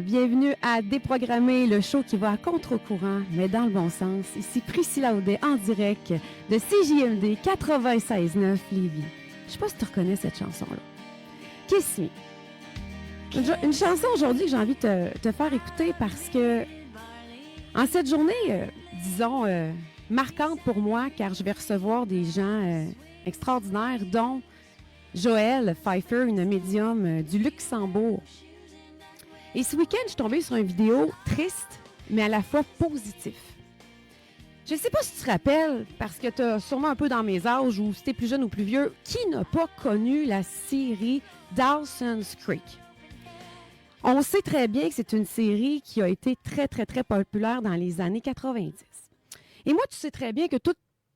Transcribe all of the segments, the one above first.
Bienvenue à Déprogrammer, le show qui va à contre-courant, mais dans le bon sens. Ici Priscilla Audet en direct de CJMD 96.9 Lévis. Je sais pas si tu reconnais cette chanson-là. Kiss Me. Une chanson aujourd'hui que j'ai envie de te faire écouter parce que en cette journée, disons, marquante pour moi, car je vais recevoir des gens extraordinaires, dont Joëlle Pfeiffer, une médium du Luxembourg. Et ce week-end, je suis tombée sur une vidéo triste, mais à la fois positive. Je ne sais pas si tu te rappelles, parce que tu es sûrement un peu dans mes âges, ou si tu es plus jeune ou plus vieux, qui n'a pas connu la série Dawson's Creek? On sait très bien que c'est une série qui a été très, très, très populaire dans les années 90. Et moi, tu sais très bien que tout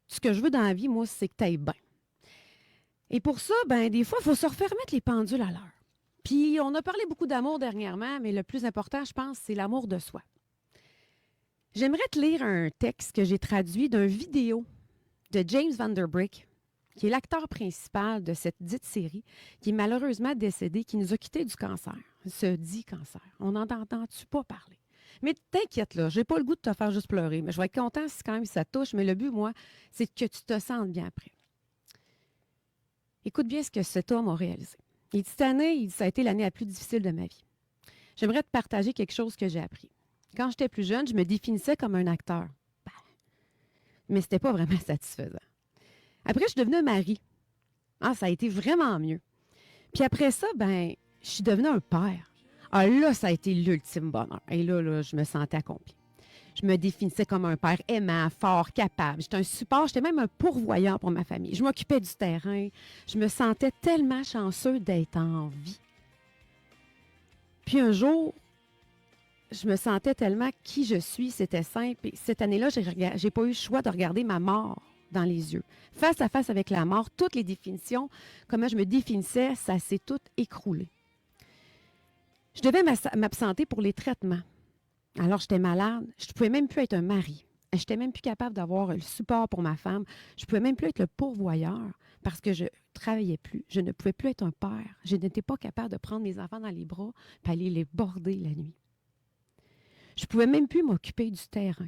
ce que je veux dans la vie, moi, c'est que tu ailles bien. Et pour ça, ben des fois, il faut se refaire mettre les pendules à l'heure. Puis, on a parlé beaucoup d'amour dernièrement, mais le plus important, je pense, c'est l'amour de soi. J'aimerais te lire un texte que j'ai traduit d'une vidéo de James Van Der Beek, qui est l'acteur principal de cette dite série, qui est malheureusement décédé, qui nous a quittés du cancer. Se dit cancer. On n'en entend-tu pas parler? Mais t'inquiète, là, j'ai pas le goût de te faire juste pleurer, mais je vais être content si quand même ça touche, mais le but, moi, c'est que tu te sentes bien après. Écoute bien ce que cet homme a réalisé. Et cette année, ça a été l'année la plus difficile de ma vie. J'aimerais te partager quelque chose que j'ai appris. Quand j'étais plus jeune, je me définissais comme un acteur. Mais ce n'était pas vraiment satisfaisant. Après, je suis devenue un mari. Ah, ça a été vraiment mieux. Puis après ça, je suis devenue un père. Ah là, ça a été l'ultime bonheur. Et là, je me sentais accomplie. Je me définissais comme un père aimant, fort, capable. J'étais un support, j'étais même un pourvoyeur pour ma famille. Je m'occupais du terrain. Je me sentais tellement chanceux d'être en vie. Puis un jour, je me sentais tellement qui je suis, c'était simple. Et cette année-là, j'ai pas eu le choix de regarder ma mort dans les yeux. Face à face avec la mort, toutes les définitions, comment je me définissais, ça s'est tout écroulé. Je devais m'absenter pour les traitements. Alors, j'étais malade. Je ne pouvais même plus être un mari. Je n'étais même plus capable d'avoir le support pour ma femme. Je ne pouvais même plus être le pourvoyeur parce que je ne travaillais plus. Je ne pouvais plus être un père. Je n'étais pas capable de prendre mes enfants dans les bras et aller les border la nuit. Je ne pouvais même plus m'occuper du terrain.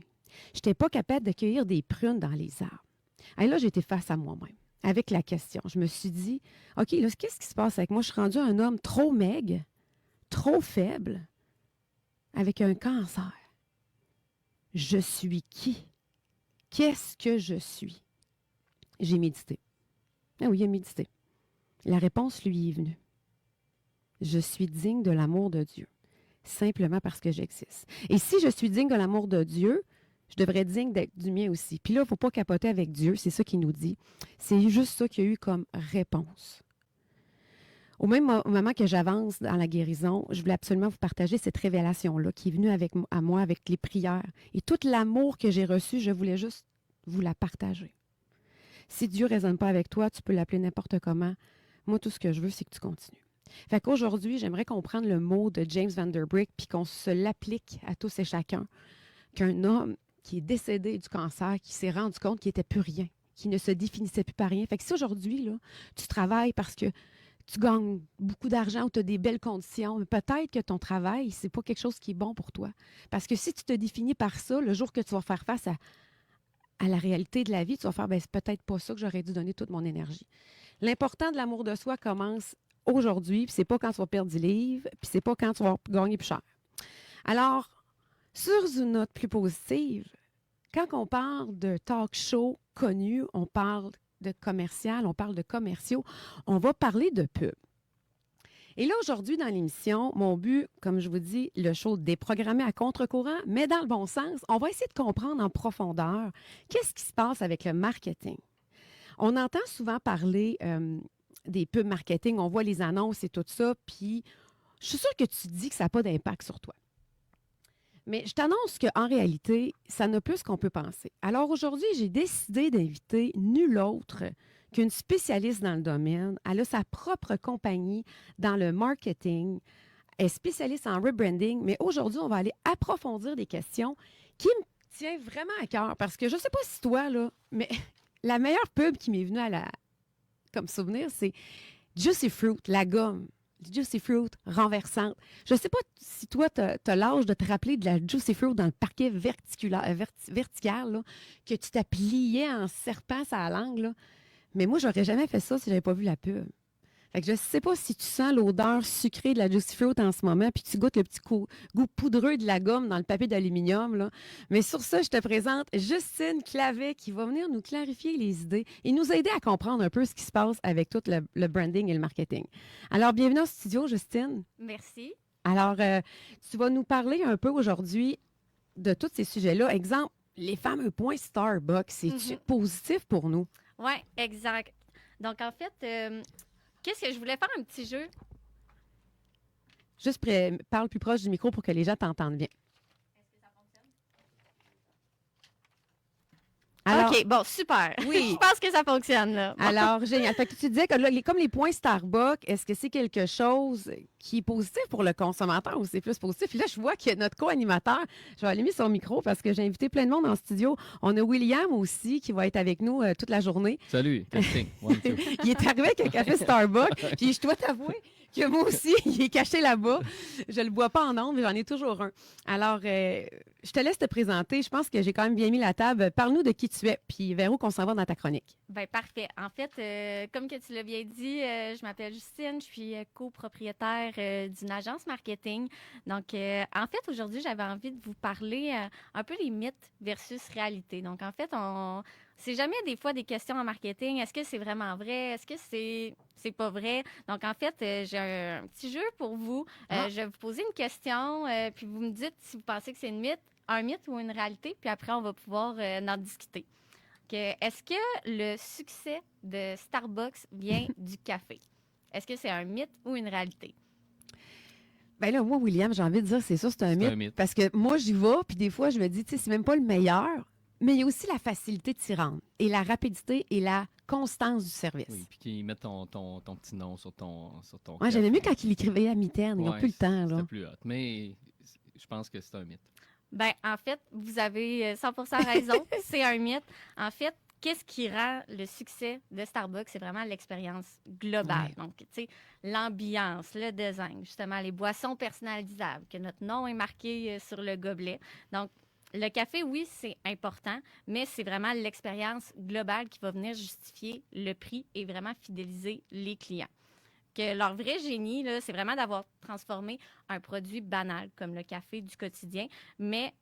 Je n'étais pas capable d'accueillir des prunes dans les arbres. Et là, j'étais face à moi-même avec la question. Je me suis dit, OK, là, qu'est-ce qui se passe avec moi? Je suis rendu un homme trop maigre, trop faible, avec un cancer. Je suis qui? Qu'est-ce que je suis? J'ai médité. Ah oui, il a médité. La réponse lui est venue. Je suis digne de l'amour de Dieu, simplement parce que j'existe. Et si je suis digne de l'amour de Dieu, je devrais être digne d'être du mien aussi. Puis là, il ne faut pas capoter avec Dieu, c'est ça qu'il nous dit. C'est juste ça qu'il y a eu comme réponse. Au même moment que j'avance dans la guérison, je voulais absolument vous partager cette révélation-là qui est venue à moi avec les prières. Et tout l'amour que j'ai reçu, je voulais juste vous la partager. Si Dieu ne résonne pas avec toi, tu peux l'appeler n'importe comment. Moi, tout ce que je veux, c'est que tu continues. Fait qu'aujourd'hui, j'aimerais qu'on prenne le mot de James Van Der Beek puis qu'on se l'applique à tous et chacun. Qu'un homme qui est décédé du cancer, qui s'est rendu compte qu'il n'était plus rien, qui ne se définissait plus par rien. Fait que si aujourd'hui, là, tu travailles parce que tu gagnes beaucoup d'argent ou tu as des belles conditions, mais peut-être que ton travail, c'est pas quelque chose qui est bon pour toi. Parce que si tu te définis par ça, le jour que tu vas faire face à la réalité de la vie, tu vas faire, c'est peut-être pas ça que j'aurais dû donner toute mon énergie. L'important de l'amour de soi commence aujourd'hui, puis c'est pas quand tu vas perdre 10 livres, puis c'est pas quand tu vas gagner plus cher. Alors, sur une note plus positive, quand on parle de talk show connu, on parle de commercial, on parle de commerciaux, on va parler de pub. Et là, aujourd'hui, dans l'émission, mon but, comme je vous dis, le show déprogrammé à contre-courant, mais dans le bon sens, on va essayer de comprendre en profondeur qu'est-ce qui se passe avec le marketing. On entend souvent parler des pubs marketing, on voit les annonces et tout ça, puis je suis sûre que tu te dis que ça n'a pas d'impact sur toi. Mais je t'annonce qu'en réalité, ça n'a plus qu'on peut penser. Alors aujourd'hui, j'ai décidé d'inviter nul autre qu'une spécialiste dans le domaine. Elle a sa propre compagnie dans le marketing. Elle est spécialiste en rebranding. Mais aujourd'hui, on va aller approfondir des questions qui me tiennent vraiment à cœur. Parce que je ne sais pas si toi, là, mais la meilleure pub qui m'est venue comme souvenir, c'est Juicy Fruit, la gomme. Juicy Fruit renversante. Je ne sais pas si toi, tu as l'âge de te rappeler de la Juicy Fruit dans le parquet vertical, là, que tu t'as plié en serpent sa langue. Là. Mais moi, j'aurais jamais fait ça si j'avais pas vu la pub. Fait que je sais pas si tu sens l'odeur sucrée de la Juicy Fruit en ce moment, puis tu goûtes le petit goût poudreux de la gomme dans le papier d'aluminium. Là. Mais sur ça, je te présente Justine Clavet qui va venir nous clarifier les idées et nous aider à comprendre un peu ce qui se passe avec tout le branding et le marketing. Alors, bienvenue au studio, Justine. Merci. Alors, tu vas nous parler un peu aujourd'hui de tous ces sujets-là. Exemple, les fameux points Starbucks, c'est positif pour nous? Oui, exact. Donc, en fait, qu'est-ce que je voulais faire un petit jeu? Juste parle plus proche du micro pour que les gens t'entendent bien. Est-ce que ça fonctionne? Alors, OK, bon, super. Oui. Je pense que ça fonctionne, là. Bon. Alors, génial. Fait que tu disais que là, comme les points Starbucks, est-ce que c'est quelque chose qui est positif pour le consommateur ou c'est plus positif? Puis là, je vois que notre co-animateur, je vais allumer son micro parce que j'ai invité plein de monde en studio. On a William aussi qui va être avec nous toute la journée. Salut, testing. One, two. Il est arrivé avec un café Starbucks. Puis je dois t'avouer que moi aussi, il est caché là-bas. Je le bois pas en ondes, mais j'en ai toujours un. Alors, je te laisse te présenter. Je pense que j'ai quand même bien mis la table. Parle-nous de qui tu es, puis vers où qu'on s'en va dans ta chronique. Bien, parfait. En fait, comme que tu l'as bien dit, je m'appelle Justine, je suis copropriétaire d'une agence marketing. Donc, en fait, aujourd'hui, j'avais envie de vous parler un peu les mythes versus réalité. Donc, en fait, c'est jamais des fois des questions en marketing. Est-ce que c'est vraiment vrai? Est-ce que c'est pas vrai? Donc, en fait, j'ai un petit jeu pour vous. Je vais vous poser une question, puis vous me dites si vous pensez que c'est un mythe ou une réalité, puis après, on va pouvoir en discuter. Est-ce que le succès de Starbucks vient du café? Est-ce que c'est un mythe ou une réalité? Ben là, moi, William, j'ai envie de dire, c'est sûr, c'est un mythe. Parce que moi, j'y vais, puis des fois, je me dis, tu sais, c'est même pas le meilleur, mais il y a aussi la facilité de s'y rendre et la rapidité et la constance du service. Oui, puis qu'ils mettent ton petit nom sur ton Ouais, j'aimais mieux quand il écrivait à mitaine. Ils n'ont plus le temps, là. C'était plus hot. Mais je pense que c'est un mythe. Ben, en fait, vous avez 100% raison. C'est un mythe. En fait, qu'est-ce qui rend le succès de Starbucks? C'est vraiment l'expérience globale. Ouais. Donc, tu sais, l'ambiance, le design, justement, les boissons personnalisables, que notre nom est marqué sur le gobelet. Donc, le café, oui, c'est important, mais c'est vraiment l'expérience globale qui va venir justifier le prix et vraiment fidéliser les clients. Que leur vrai génie, là, c'est vraiment d'avoir transformé un produit banal comme le café du quotidien, mais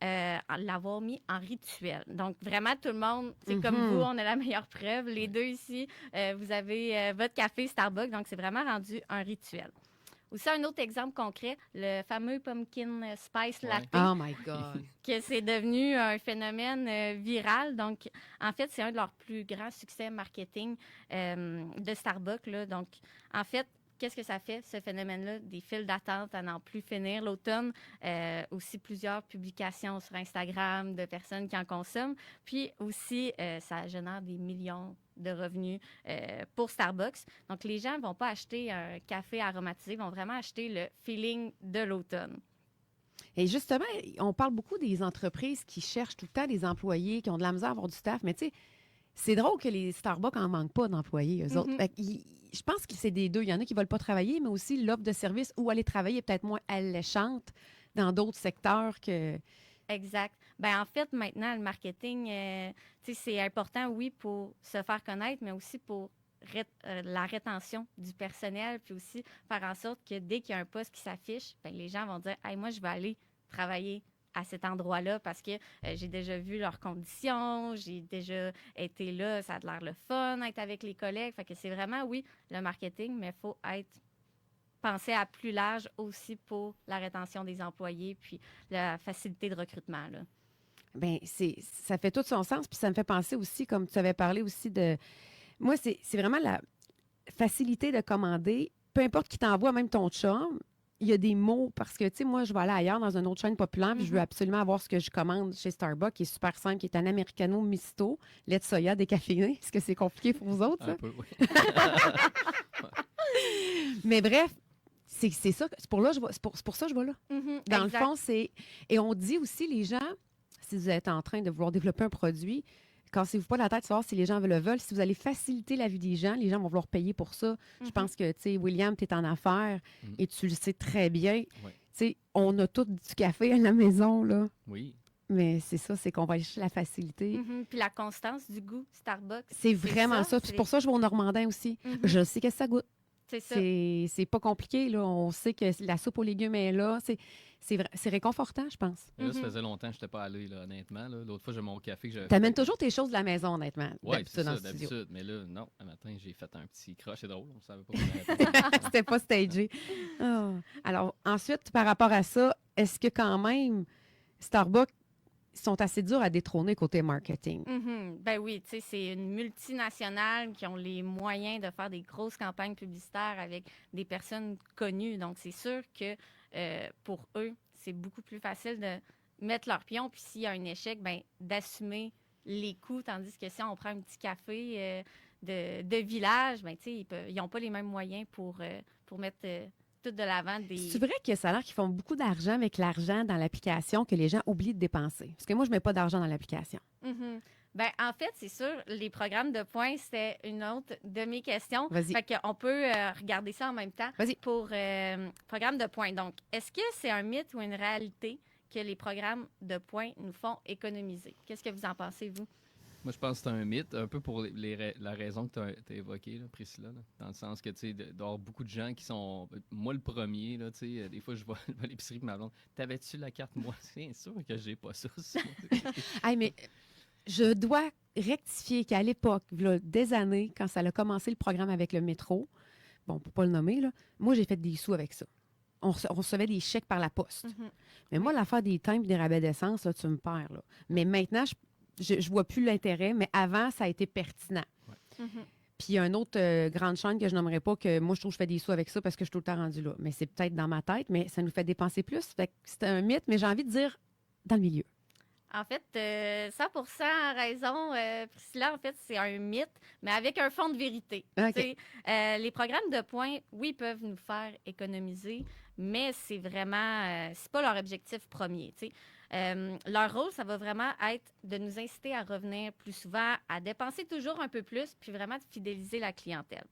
l'avoir mis en rituel. Donc, vraiment, tout le monde, c'est comme vous, on a la meilleure preuve. Les deux ici, vous avez votre café Starbucks, donc c'est vraiment rendu un rituel. Aussi, un autre exemple concret, le fameux Pumpkin Spice Latte. Oh my God! Que c'est devenu un phénomène viral. Donc, en fait, c'est un de leurs plus grands succès marketing de Starbucks, là. Donc, en fait, qu'est-ce que ça fait, ce phénomène-là? Des files d'attente à n'en plus finir. L'automne, aussi plusieurs publications sur Instagram de personnes qui en consomment. Puis aussi, ça génère des millions de revenus pour Starbucks. Donc, les gens ne vont pas acheter un café aromatisé, ils vont vraiment acheter le feeling de l'automne. Et justement, on parle beaucoup des entreprises qui cherchent tout le temps des employés, qui ont de la misère à avoir du staff, mais tu sais, c'est drôle que les Starbucks en manquent pas d'employés, eux autres. Fait que je pense que c'est des deux. Il y en a qui ne veulent pas travailler, mais aussi l'offre de service où aller travailler est peut-être moins alléchante dans d'autres secteurs que... Exact. Ben en fait, maintenant, le marketing, c'est important, oui, pour se faire connaître, mais aussi pour la rétention du personnel, puis aussi faire en sorte que dès qu'il y a un poste qui s'affiche, ben, les gens vont dire « Hey, moi, je vais aller travailler à cet endroit-là parce que j'ai déjà vu leurs conditions, j'ai déjà été là, ça a l'air le fun, être avec les collègues. » Fait que c'est vraiment, oui, le marketing, mais il faut penser à plus large aussi pour la rétention des employés puis la facilité de recrutement, là. Bien, ça fait tout son sens. Puis ça me fait penser aussi, comme tu avais parlé aussi de... Moi, c'est vraiment la facilité de commander. Peu importe qui t'envoie, même ton chum, il y a des mots parce que, tu sais, moi, je vais aller ailleurs dans une autre chaîne populaire puis je veux absolument avoir ce que je commande chez Starbucks qui est super simple, qui est un Americano Misto, lait de soya décaféiné. Est-ce que c'est compliqué pour vous autres, ça? Un peu, oui. Mais bref, c'est ça. C'est pour ça que je vais là. Dans Exact. le fond, c'est... Et on dit aussi, les gens, si vous êtes en train de vouloir développer un produit, cassez-vous pas la tête de savoir si les gens le veulent. Si vous allez faciliter la vie des gens, les gens vont vouloir payer pour ça. Je pense que, tu sais, William, tu es en affaires et tu le sais très bien. Ouais. Tu sais, on a tout du café à la maison, là. Oui. Mais c'est ça, c'est qu'on va aller chercher la facilité. Puis la constance du goût Starbucks. C'est vraiment ça. Puis c'est pour ça que je vais au Normandin aussi. Je sais que ça goûte. C'est ça. C'est pas compliqué, là. On sait que la soupe aux légumes est là. C'est réconfortant, je pense. Mais là, ça faisait longtemps que je n'étais pas allé, là, honnêtement. Là. L'autre fois, j'ai mon café que j'avais T'amènes toujours tes choses de la maison, honnêtement. Oui, d'habitude, c'est dans ça, le studio. d'habitude. Mais là, non. Un matin, j'ai fait un petit croche. C'est drôle. On ne savait pas qu'on allait faire. C'était pas stagé. Ah. Alors, ensuite, par rapport à ça, est-ce que quand même, Starbucks sont assez durs à détrôner côté marketing? Ben oui, tu sais, c'est une multinationale qui ont les moyens de faire des grosses campagnes publicitaires avec des personnes connues. Donc, c'est sûr que pour eux, c'est beaucoup plus facile de mettre leur pion. Puis s'il y a un échec, ben d'assumer les coûts. Tandis que si on prend un petit café de village, ben tu sais, ils n'ont pas les mêmes moyens pour mettre tout de l'avant des... C'est vrai que ça a l'air qu'ils font beaucoup d'argent avec l'argent dans l'application que les gens oublient de dépenser. Parce que moi, je mets pas d'argent dans l'application. Ben, en fait, c'est sûr, les programmes de points, c'était une autre de mes questions. Vas-y. Fait qu'on peut regarder ça en même temps. Vas-y. Pour programme de points. Donc, est-ce que c'est un mythe ou une réalité que les programmes de points nous font économiser? Qu'est-ce que vous en pensez, vous? Moi, je pense que c'est un mythe, un peu pour la raison que tu as évoquée, là, Priscilla, là, dans le sens que, tu sais, d'avoir beaucoup de gens qui sont... Moi, le premier, là, tu sais, des fois, je vais à l'épicerie et ma blonde, t'avais-tu la carte, moi? C'est sûr que j'ai pas ça. Hey, mais je dois rectifier qu'à l'époque, là, des années, quand ça a commencé le programme avec le métro, bon, pour pas le nommer, là, moi, j'ai fait des sous avec ça. On recevait des chèques par la poste. Mais moi, l'affaire des timbres et des rabais d'essence, là, tu me perds, là. Mais maintenant, je vois plus l'intérêt, mais avant, ça a été pertinent. Ouais. Puis il y a une autre grande chaîne que je nommerai pas, que moi, je trouve que je fais des sous avec ça parce que je suis tout le temps rendue là. Mais c'est peut-être dans ma tête, mais ça nous fait dépenser plus. Fait que c'est un mythe, mais j'ai envie de dire dans le milieu. En fait, 100% raison, Priscilla. En fait, c'est un mythe, mais avec un fond de vérité. OK. Tu sais, les programmes de points, oui, peuvent nous faire économiser, mais c'est vraiment, c'est pas leur objectif premier. Tu sais. Leur rôle, ça va vraiment être de nous inciter à revenir plus souvent, à dépenser toujours un peu plus, puis vraiment de fidéliser la clientèle.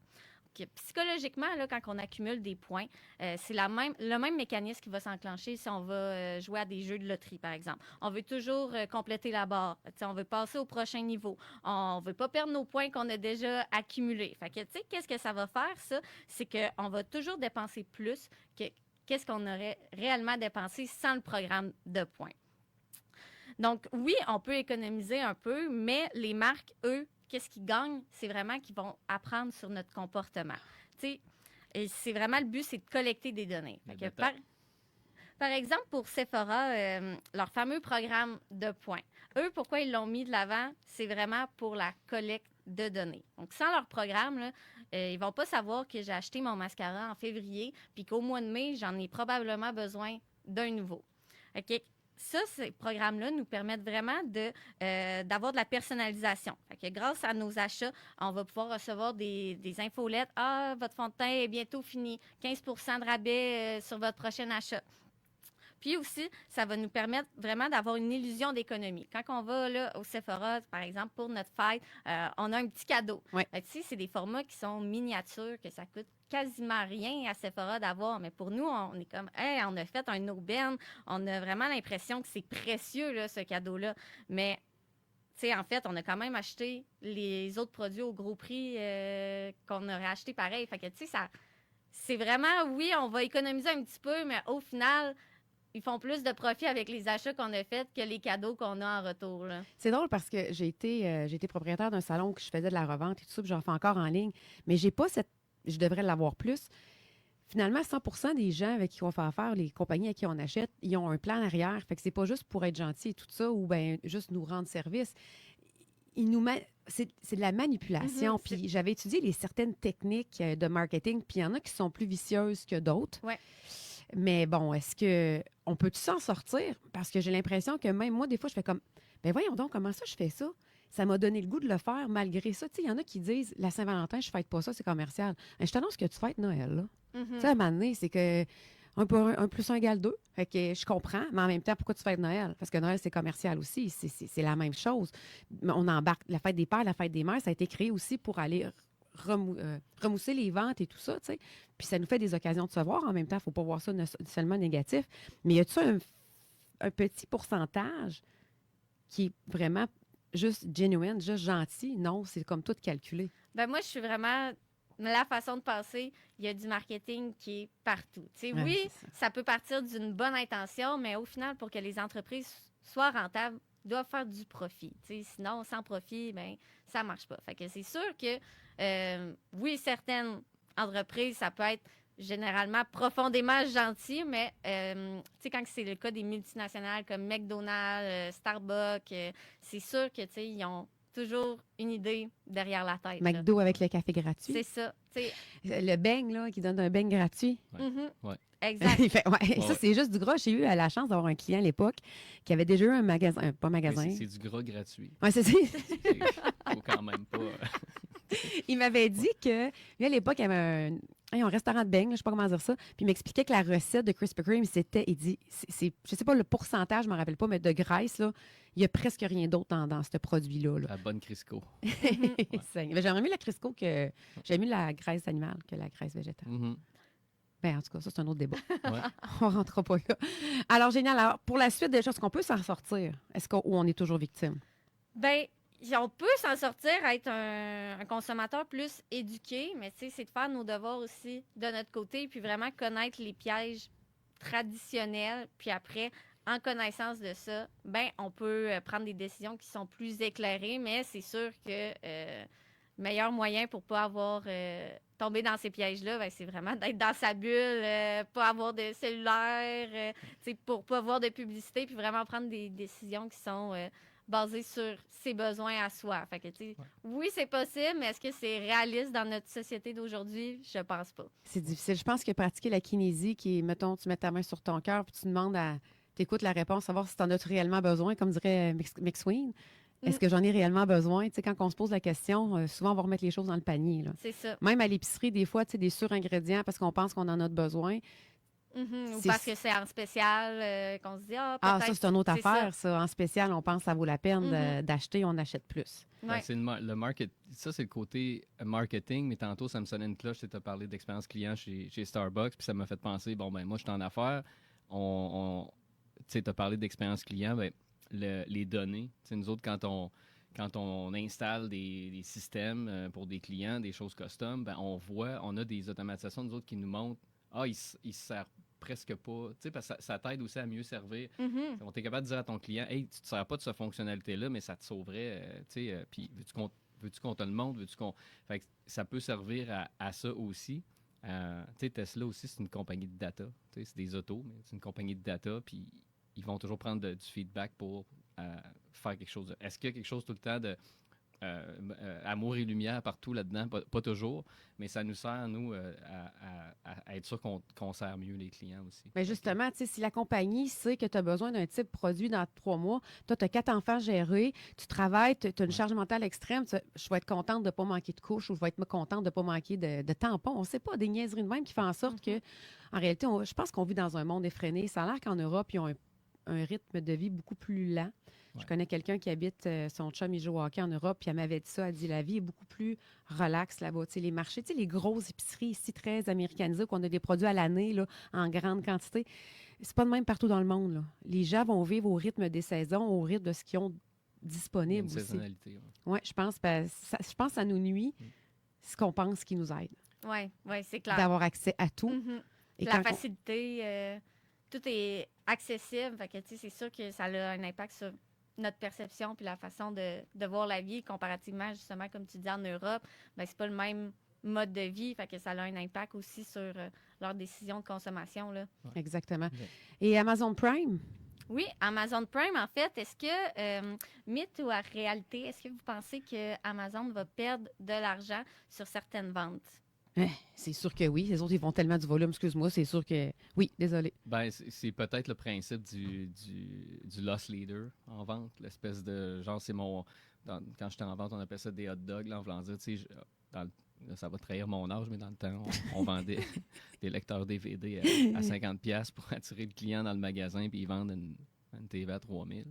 Psychologiquement, là, quand on accumule des points, c'est le même mécanisme qui va s'enclencher si on va jouer à des jeux de loterie, par exemple. On veut toujours compléter la barre. T'sais, on veut passer au prochain niveau. On ne veut pas perdre nos points qu'on a déjà accumulés. Fait que, tu sais, qu'est-ce que ça va faire, ça? C'est qu'on va toujours dépenser plus que qu'est-ce qu'on aurait réellement dépensé sans le programme de points. Donc, oui, on peut économiser un peu, mais les marques, eux, qu'est-ce qu'ils gagnent? C'est vraiment qu'ils vont apprendre sur notre comportement. Tu sais, et c'est vraiment le but, c'est de collecter des données. Fait que par exemple, pour Sephora, leur fameux programme de points, eux, pourquoi ils l'ont mis de l'avant? C'est vraiment pour la collecte de données. Donc, sans leur programme, là, ils vont pas savoir que j'ai acheté mon mascara en février, puis qu'au mois de mai, j'en ai probablement besoin d'un nouveau. OK? Ça, ces programmes-là nous permettent vraiment d'avoir de la personnalisation. Fait que grâce à nos achats, on va pouvoir recevoir des infolettes. « Ah, votre fond de teint est bientôt fini. 15 de rabais sur votre prochain achat. » Puis aussi, ça va nous permettre vraiment d'avoir une illusion d'économie. Quand on va là, au Sephora, par exemple, pour notre fête, on a un petit cadeau. Ouais. Tu sais, c'est des formats qui sont miniatures, que ça coûte quasiment rien à Sephora d'avoir. Mais pour nous, on est comme, hey, on a fait un aubaine. On a vraiment l'impression que c'est précieux, là, ce cadeau-là. Mais, tu sais, en fait, on a quand même acheté les autres produits au gros prix qu'on aurait acheté pareil. Fait que, tu sais, ça, c'est vraiment, oui, on va économiser un petit peu, mais au final, ils font plus de profit avec les achats qu'on a faits que les cadeaux qu'on a en retour. Là. C'est drôle parce que j'ai été propriétaire d'un salon où je faisais de la revente et tout ça, puis j'en fais encore en ligne, mais j'ai pas cette... Je devrais l'avoir plus. Finalement, 100% des gens avec qui on fait affaire, les compagnies à qui on achète, ils ont un plan en arrière. Fait que c'est pas juste pour être gentil et tout ça ou bien juste nous rendre service. C'est de la manipulation. Puis j'avais étudié certaines techniques de marketing, puis il y en a qui sont plus vicieuses que d'autres. Ouais. Mais bon, est-ce qu'on peut s'en sortir? Parce que j'ai l'impression que même moi, des fois, je fais comme, ben voyons donc, comment ça je fais ça? Ça m'a donné le goût de le faire malgré ça. Tu sais, il y en a qui disent, la Saint-Valentin, je ne fête pas ça, c'est commercial. Je t'annonce que tu fêtes Noël, là. Tu sais, à un moment donné, c'est que Un plus un égale 2. Fait que je comprends, mais en même temps, pourquoi tu fêtes Noël? Parce que Noël, c'est commercial aussi. C'est la même chose. Mais on embarque la fête des pères, la fête des mères, ça a été créé aussi pour aller remousser les ventes et tout ça, tu sais. Puis ça nous fait des occasions de se voir. En même temps, il ne faut pas voir ça seulement négatif. Mais y a-tu un petit pourcentage qui est vraiment juste genuine, juste gentil? Non, c'est comme tout calculé. Ben moi, je suis vraiment la façon de penser. Il y a du marketing qui est partout. Tu sais, Ouais, oui, c'est ça. ça peut partir d'une bonne intention, mais au final, pour que les entreprises soient rentables, doivent faire du profit. Tu sais, sinon, sans profit, ben ça marche pas. Fait que c'est sûr que oui, certaines entreprises, ça peut être généralement profondément gentil, mais tu sais, quand c'est le cas des multinationales comme McDonald's, Starbucks, c'est sûr que tu sais, ils ont toujours une idée derrière la tête. Là. McDo avec le café gratuit. C'est ça. Tu sais, Le beigne, là, qui donne un beigne gratuit. Ouais. mhm, Ouais. exact. Il fait, ouais, Ouais, ça, ouais. c'est juste du gras. J'ai eu la chance d'avoir un client à l'époque qui avait déjà eu un magasin, pas Mais magasin. c'est du gras gratuit. Ouais, c'est ça. Faut quand même pas. Il m'avait dit que, lui, à l'époque, il avait un restaurant de beignes, là, je sais pas comment dire ça, puis il m'expliquait que la recette de Krispy Kreme, c'était, il dit, je sais pas le pourcentage, je me rappelle pas, mais de graisse, là, il y a presque rien d'autre dans ce produit-là. Là. La bonne Crisco. Mais j'aimerais mieux la Crisco que, j'aime mieux la graisse animale que la graisse végétale. Mhm. Ben, en tout cas, ça, c'est un autre débat. Ouais. On ne rentrera pas là. Alors, génial. Alors, pour la suite des choses, est-ce qu'on peut s'en sortir? Ou on est toujours victime? Ben, on peut s'en sortir, être un consommateur plus éduqué, mais tu sais, c'est de faire nos devoirs aussi de notre côté, puis vraiment connaître les pièges traditionnels, puis après, en connaissance de ça, ben, on peut prendre des décisions qui sont plus éclairées, mais c'est sûr que meilleur moyen pour pas avoir tombé dans ces pièges-là, ben, c'est vraiment d'être dans sa bulle, pas avoir de cellulaire, tu sais, pour pas avoir de publicité, puis vraiment prendre des décisions qui sont basées sur ses besoins à soi. Fait que, tu sais, oui, c'est possible, mais est-ce que c'est réaliste dans notre société d'aujourd'hui? Je pense pas. C'est difficile. Je pense que pratiquer la kinésie, qui est, mettons, tu mets ta main sur ton cœur, puis tu demandes t'écoutes la réponse, savoir si tu en as réellement besoin, comme dirait McSween. Est-ce que j'en ai réellement besoin? Tu sais, quand on se pose la question, souvent, on va remettre les choses dans le panier. Là. C'est ça. Même à l'épicerie, des fois, tu sais, des suringrédients parce qu'on pense qu'on en a besoin. Ou C'est- parce que c'est en spécial, qu'on se dit, Ah, peut-être. ça, c'est une autre c'est affaire, ça. En spécial, on pense que ça vaut la peine Mhm. d'acheter, on achète plus. Ben, Ouais. c'est le market. Ça, c'est le côté marketing, mais tantôt, ça me sonnait une cloche. Tu as parlé d'expérience client chez Starbucks, puis ça m'a fait penser, bon, ben moi, je suis en affaires. Tu sais, tu as parlé d'expérience client, ben, les données. Tu sais, nous autres, quand on installe des systèmes pour des clients, des choses custom, ben, on a des automatisations, nous autres, qui nous montrent, il se sert presque pas. Tu sais, parce que ça t'aide aussi à mieux servir. Mhm. On est capable de dire à ton client, hey, tu te sers pas de cette fonctionnalité-là, mais ça te sauverait, tu sais, puis veux-tu qu'on te le montre, Fait que ça peut servir à ça aussi. Tu sais, Tesla aussi, c'est une compagnie de data. Tu sais, c'est des autos, mais c'est une compagnie de data, puis ils vont toujours prendre du feedback pour faire quelque chose. Est-ce qu'il y a quelque chose tout le temps de amour et lumière partout là-dedans? Pas toujours, mais ça nous sert, nous, à être sûr qu'on sert mieux les clients aussi. Mais justement, tu sais, si la compagnie sait que tu as besoin d'un type de produit dans 3 mois, toi, tu as 4 enfants gérés, tu travailles, tu as une charge mentale extrême, je vais être contente de ne pas manquer de couches ou je vais être contente de ne pas manquer de tampons. On ne sait pas, des niaiseries de même qui font en sorte que, en réalité, je pense qu'on vit dans un monde effréné. Ça a l'air qu'en Europe, ils ont un rythme de vie beaucoup plus lent. Je Ouais. connais quelqu'un qui habite, son chum, il joue au hockey en Europe, puis elle m'avait dit ça, elle dit, la vie est beaucoup plus relaxe là-bas. Tu sais, les marchés, tu sais, les grosses épiceries ici très américanisées, qu'on a des produits à l'année, là, en grande quantité, c'est pas de même partout dans le monde. Là. Les gens vont vivre au rythme des saisons, au rythme de ce qu'ils ont Il y a disponible une aussi. saisonnalité. Ouais. Oui, je pense que ça nous nuit ce qu'on pense qui nous aide, Oui, c'est clair. d'avoir accès à tout. Mhm. Et La quand facilité, tout est accessible. Fait que, tu sais, c'est sûr que ça a un impact sur notre perception puis la façon de voir la vie comparativement, justement, comme tu dis, en Europe, ben, c'est pas le même mode de vie. Fait que ça a un impact aussi sur leurs décisions de consommation, là. Exactement. Ouais. Et Amazon Prime, Oui, Amazon Prime, en fait, est-ce que, mythe ou à réalité, est-ce que vous pensez que Amazon va perdre de l'argent sur certaines ventes? c'est sûr que oui. Les autres, ils font tellement du volume, excuse-moi, c'est sûr que oui, désolé. Ben, c'est peut-être le principe du loss leader en vente. L'espèce de genre, quand j'étais en vente, on appelle ça des hot dogs, là, en voulant dire, tu sais, là, ça va trahir mon âge, mais dans le temps, on vendait des lecteurs DVD à 50$ pour attirer le client dans le magasin, puis ils vendent une TV à 3000.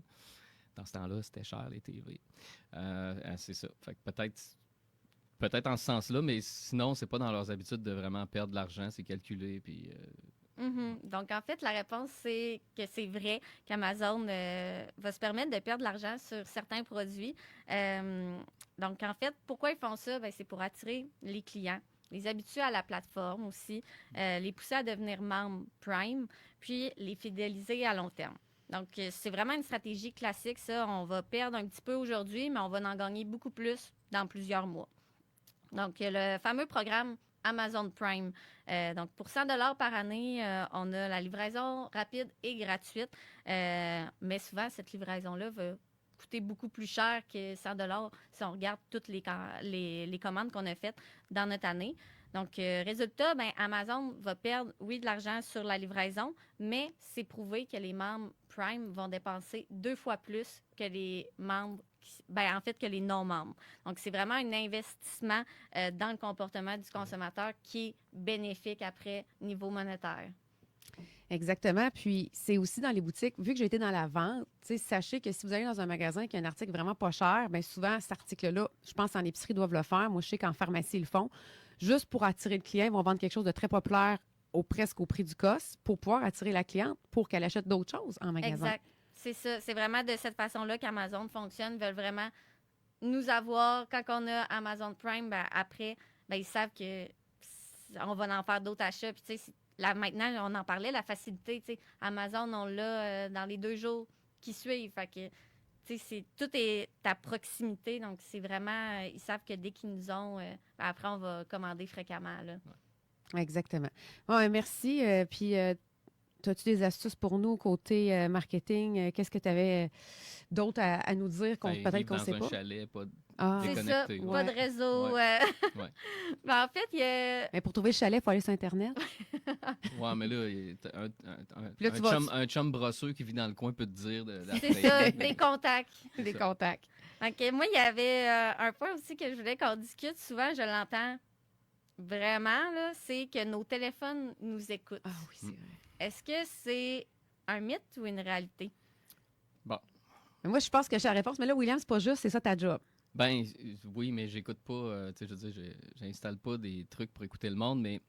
Dans ce temps-là, c'était cher, les TV. C'est ça. Fait que peut-être en ce sens-là, mais sinon, c'est pas dans leurs habitudes de vraiment perdre de l'argent, c'est calculé, puis... Donc, en fait, la réponse, c'est que c'est vrai qu'Amazon va se permettre de perdre de l'argent sur certains produits. Donc, en fait, pourquoi ils font ça? Ben, c'est pour attirer les clients, les habituer à la plateforme aussi, les pousser à devenir membres Prime, puis les fidéliser à long terme. Donc, c'est vraiment une stratégie classique, ça. On va perdre un petit peu aujourd'hui, mais on va en gagner beaucoup plus dans plusieurs mois. Donc, le fameux programme Amazon Prime. Donc, pour 100 $ par année, on a la livraison rapide et gratuite. Mais souvent, cette livraison-là va coûter beaucoup plus cher que 100 $ si on regarde toutes les commandes qu'on a faites dans notre année. Donc, résultat, ben, Amazon va perdre, oui, de l'argent sur la livraison, mais c'est prouvé que les membres Prime vont dépenser 2 fois plus que les membres, que les non-membres. Donc, c'est vraiment un investissement dans le comportement du consommateur qui est bénéfique après niveau monétaire. Exactement. Puis, c'est aussi dans les boutiques, vu que j'ai été dans la vente, sachez que si vous allez dans un magasin qui a un article vraiment pas cher, bien souvent, cet article-là, je pense en épicerie, doivent le faire. Moi, je sais qu'en pharmacie, ils le font. Juste pour attirer le client, ils vont vendre quelque chose de très populaire presque au prix du cost pour pouvoir attirer la cliente pour qu'elle achète d'autres choses en magasin. Exact. C'est ça. C'est vraiment de cette façon-là qu'Amazon fonctionne. Ils veulent vraiment nous avoir. Quand on a Amazon Prime, ben, après, ben, ils savent que on va en faire d'autres achats. Puis, tu sais, là, maintenant, on en parlait, la facilité. Tu sais, Amazon, on l'a dans les 2 jours qui suivent. Fait que, tu sais, tout est à proximité. Donc, c'est vraiment, ils savent que dès qu'ils nous ont, après, on va commander fréquemment. Là. Exactement. Ouais, merci. Puis, as-tu des astuces pour nous côté marketing? Qu'est-ce que tu avais d'autre à nous dire peut-être qu'on ne sait dans pas? un chalet, pas C'est ça, déconnecté. pas de réseau. Ouais. Ben, en fait, il y a... Mais pour trouver le chalet, il faut aller sur Internet. Ouais, mais là, Puis là, tu vas- un chum brosseux qui vit dans le coin peut te dire C'est ça, des contacts. Des contacts. OK, moi, il y avait un point aussi que je voulais qu'on discute. Souvent, je l'entends vraiment, là, c'est que nos téléphones nous écoutent. Ah oui, c'est vrai. Est-ce que c'est un mythe ou une réalité? Bon. Mais moi, je pense que j'ai la réponse. Mais là, William, c'est pas juste, c'est ça ta job. Ben, oui, mais j'écoute pas, tu sais, je veux dire, j'installe pas des trucs pour écouter le monde, mais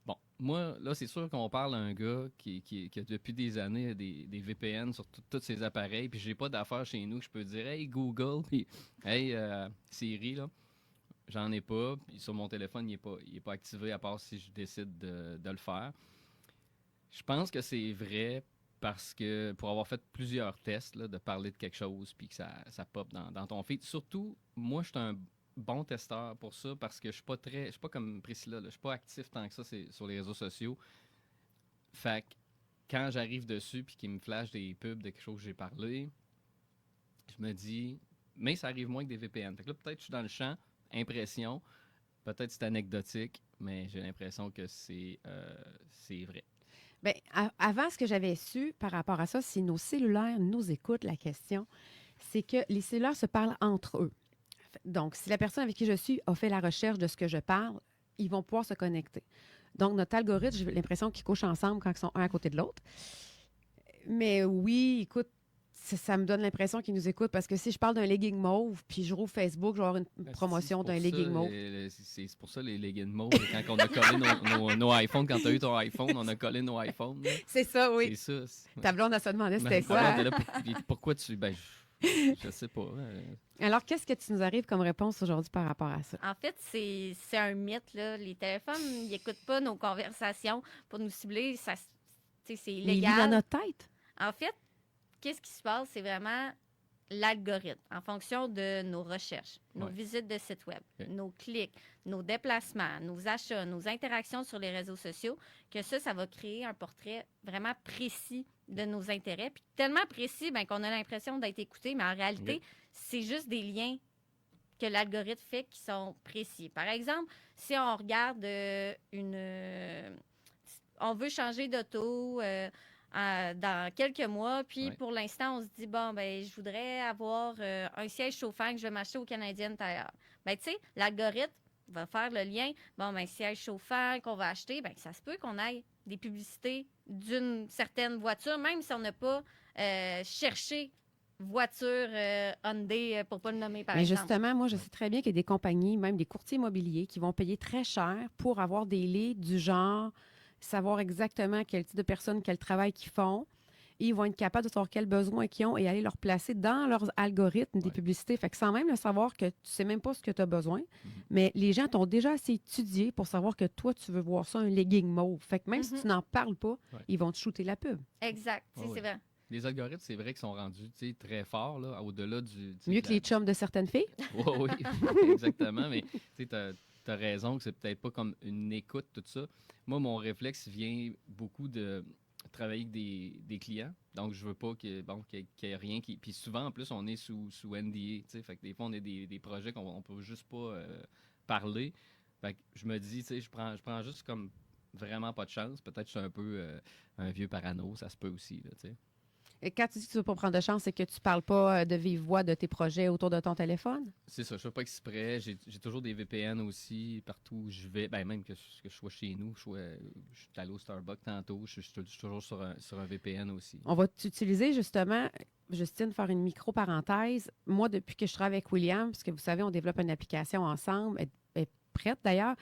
bon, moi, là, c'est sûr qu'on parle à un gars qui a depuis des années des VPN sur tous ses appareils, puis j'ai pas d'affaires chez nous que je peux dire « Hey, Google », puis « Hey, Siri », là. J'en ai pas, puis sur mon téléphone, il est pas activé à part si je décide de le faire. Je pense que c'est vrai parce que pour avoir fait plusieurs tests, là, de parler de quelque chose puis que ça pop dans ton feed. Surtout, moi, je suis un bon testeur pour ça parce que je suis pas comme Priscilla, là, je suis pas actif tant que ça sur les réseaux sociaux. Fait que quand j'arrive dessus puis qu'il me flash des pubs de quelque chose que j'ai parlé, je me dis, mais ça arrive moins que des VPN. Fait que là, peut-être que je suis dans le champ, impression, peut-être c'est anecdotique, mais j'ai l'impression que c'est vrai. Bien, avant, ce que j'avais su par rapport à ça, si nos cellulaires nous écoutent, la question, c'est que les cellulaires se parlent entre eux. Donc, si la personne avec qui je suis a fait la recherche de ce que je parle, ils vont pouvoir se connecter. Donc, notre algorithme, j'ai l'impression qu'ils couchent ensemble quand ils sont un à côté de l'autre. Mais oui, écoute, ça me donne l'impression qu'ils nous écoutent parce que si je parle d'un legging mauve, puis je rouvre Facebook, je vais avoir une promotion d'un legging mauve. C'est pour ça les leggings mauves, quand on a collé nos iPhones, quand tu as eu ton iPhone, on a collé nos iPhones. Là. C'est ça, oui. C'est ça. Ta blonde, elle se demandait c'était Ben, quoi. là, pourquoi tu... Ben, je sais pas. Alors, qu'est-ce que tu nous arrives comme réponse aujourd'hui par rapport à ça? En fait, c'est un mythe. Là. Les téléphones, ils n'écoutent pas nos conversations pour nous cibler. Ça, c'est illégal. Mais il vit dans notre tête. En fait, qu'est-ce qui se passe? C'est vraiment l'algorithme en fonction de nos recherches, nos visites de sites web, nos clics, nos déplacements, nos achats, nos interactions sur les réseaux sociaux, que ça va créer un portrait vraiment précis de nos intérêts. Puis tellement précis qu'on a l'impression d'être écouté, mais en réalité, c'est juste des liens que l'algorithme fait qui sont précis. Par exemple, si on regarde on veut changer d'auto... dans quelques mois, puis pour l'instant, on se dit, je voudrais avoir un siège chauffant que je vais m'acheter au Canadian Tire. Tu sais, l'algorithme va faire le lien. Bon, ben, siège chauffant qu'on va acheter, ben, ça se peut qu'on aille des publicités d'une certaine voiture, même si on n'a pas cherché voiture Hyundai, pour ne pas le nommer, par Mais exemple. justement, moi, je sais très bien qu'il y a des compagnies, même des courtiers immobiliers, qui vont payer très cher pour avoir des leads du genre, savoir exactement quel type de personnes, quel travail qu'ils font. Et ils vont être capables de savoir quels besoins qu'ils ont et aller leur placer dans leurs algorithmes des Ouais. publicités. Fait que sans même le savoir que tu sais même pas ce que tu as besoin, Mhm. mais les gens t'ont déjà assez étudié pour savoir que toi, tu veux voir ça, un legging mauve. Fait que même si tu n'en parles pas, Ouais. ils vont te shooter la pub. Exact. Ouais, C'est ouais. vrai. Les algorithmes, c'est vrai qu'ils sont rendus très forts, là, au-delà du. Mieux que les chums de certaines filles. Oui, exactement. Mais tu as raison que c'est peut-être pas comme une écoute, tout ça. Moi, mon réflexe vient beaucoup de travailler avec des clients. Donc, je veux pas qu'il y ait rien qui. Puis souvent, en plus, on est sous NDA. Tu sais, fait que des fois, on a des projets qu'on peut juste pas parler. Fait que je me dis, tu sais, je prends juste comme vraiment pas de chance. Peut-être que je suis un peu un vieux parano, ça se peut aussi, là, tu sais. Et quand tu dis que tu ne veux pas prendre de chance, c'est que tu ne parles pas de vive voix de tes projets autour de ton téléphone? C'est ça, je fais pas exprès. J'ai toujours des VPN aussi, partout où je vais. Ben, même que je sois chez nous, je suis allé au Starbucks tantôt, je suis toujours sur un VPN aussi. On va t'utiliser justement, Justine, faire une micro-parenthèse. Moi, depuis que je travaille avec William, parce que vous savez, on développe une application ensemble, elle est prête d'ailleurs,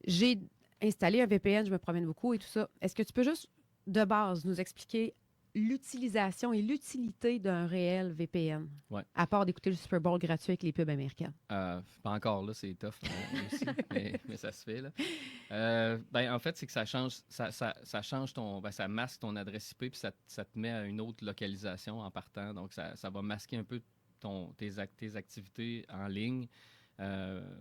j'ai installé un VPN, je me promène beaucoup et tout ça. Est-ce que tu peux juste, de base, nous expliquer l'utilisation et l'utilité d'un réel VPN, Ouais. à part d'écouter le Super Bowl gratuit avec les pubs américaines? Pas encore là, c'est tough aussi, mais ça se fait là. Ben, en fait, c'est que ça change ça masque ton adresse IP puis ça te met à une autre localisation en partant. Donc, ça va masquer un peu tes activités en ligne.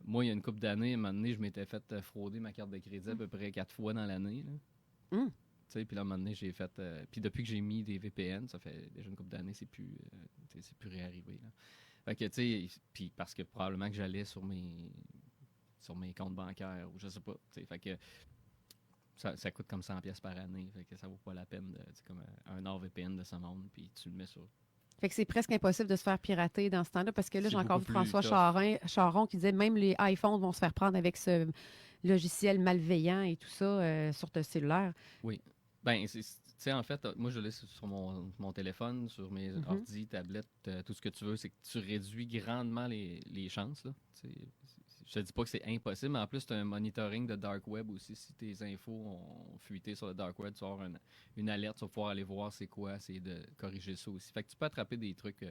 Moi, il y a une couple d'années, à un moment donné, je m'étais fait frauder ma carte de crédit à peu près 4 fois dans l'année, là. Mm. Tu sais, puis là, à un moment donné, j'ai fait. Puis depuis que j'ai mis des VPN, ça fait déjà une couple d'années, c'est plus réarrivé, là. Fait que, tu sais, puis parce que probablement que j'allais sur mes comptes bancaires ou je sais pas. Tu sais, fait que ça coûte comme 100$ par année. Fait que ça vaut pas la peine de, tu sais, comme un NordVPN de ce monde, puis tu le mets sur. Fait que c'est presque impossible de se faire pirater dans ce temps-là, parce que là, C'est j'ai encore vu beaucoup plus François tough. Charon qui disait même les iPhones vont se faire prendre avec ce logiciel malveillant et tout ça sur ton cellulaire. Oui. Ben, tu sais, en fait, moi, je l'ai sur mon téléphone, sur mes ordi, tablettes, tout ce que tu veux, c'est que tu réduis grandement les chances, là. Tu sais, je te dis pas que c'est impossible, mais en plus, tu as un monitoring de dark web aussi. Si tes infos ont fuité sur le dark web, tu vas avoir une alerte, tu vas pouvoir aller voir c'est quoi, c'est de corriger ça aussi. Fait que tu peux attraper des trucs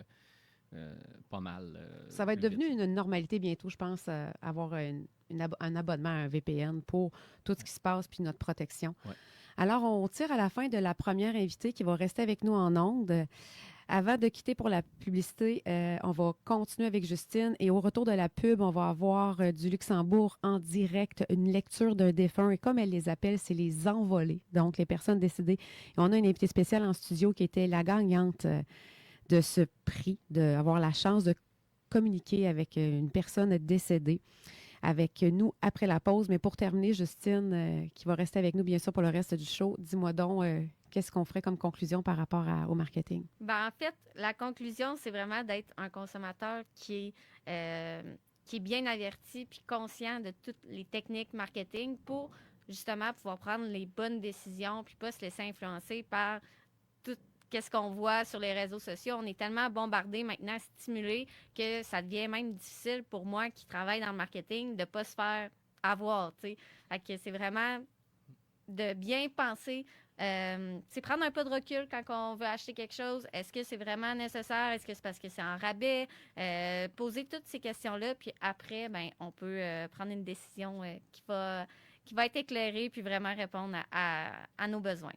pas mal. Ça va être plus devenu vite. une normalité bientôt, je pense, avoir un abonnement à un VPN pour tout ce qui se passe puis notre protection. Ouais. Alors, on tire à la fin de la première invitée qui va rester avec nous en ondes. Avant de quitter pour la publicité, on va continuer avec Justine et au retour de la pub, on va avoir du Luxembourg en direct, une lecture d'un défunt et comme elle les appelle, c'est les envolés, donc les personnes décédées. Et on a une invitée spéciale en studio qui était la gagnante de ce prix, d'avoir la chance de communiquer avec une personne décédée avec nous après la pause. Mais pour terminer, Justine, qui va rester avec nous bien sûr pour le reste du show, dis-moi donc, qu'est-ce qu'on ferait comme conclusion par rapport au marketing? Ben, en fait, la conclusion, c'est vraiment d'être un consommateur qui est bien averti puis conscient de toutes les techniques marketing pour justement pouvoir prendre les bonnes décisions puis pas se laisser influencer par tout qu'est-ce qu'on voit sur les réseaux sociaux. On est tellement bombardé maintenant, stimulé, que ça devient même difficile pour moi qui travaille dans le marketing de ne pas se faire avoir, tu sais. Fait que c'est vraiment de bien penser, c'est prendre un peu de recul quand on veut acheter quelque chose. Est-ce que c'est vraiment nécessaire? Est-ce que c'est parce que c'est en rabais? Poser toutes ces questions-là, puis après, ben, on peut prendre une décision qui va être éclairée puis vraiment répondre à nos besoins.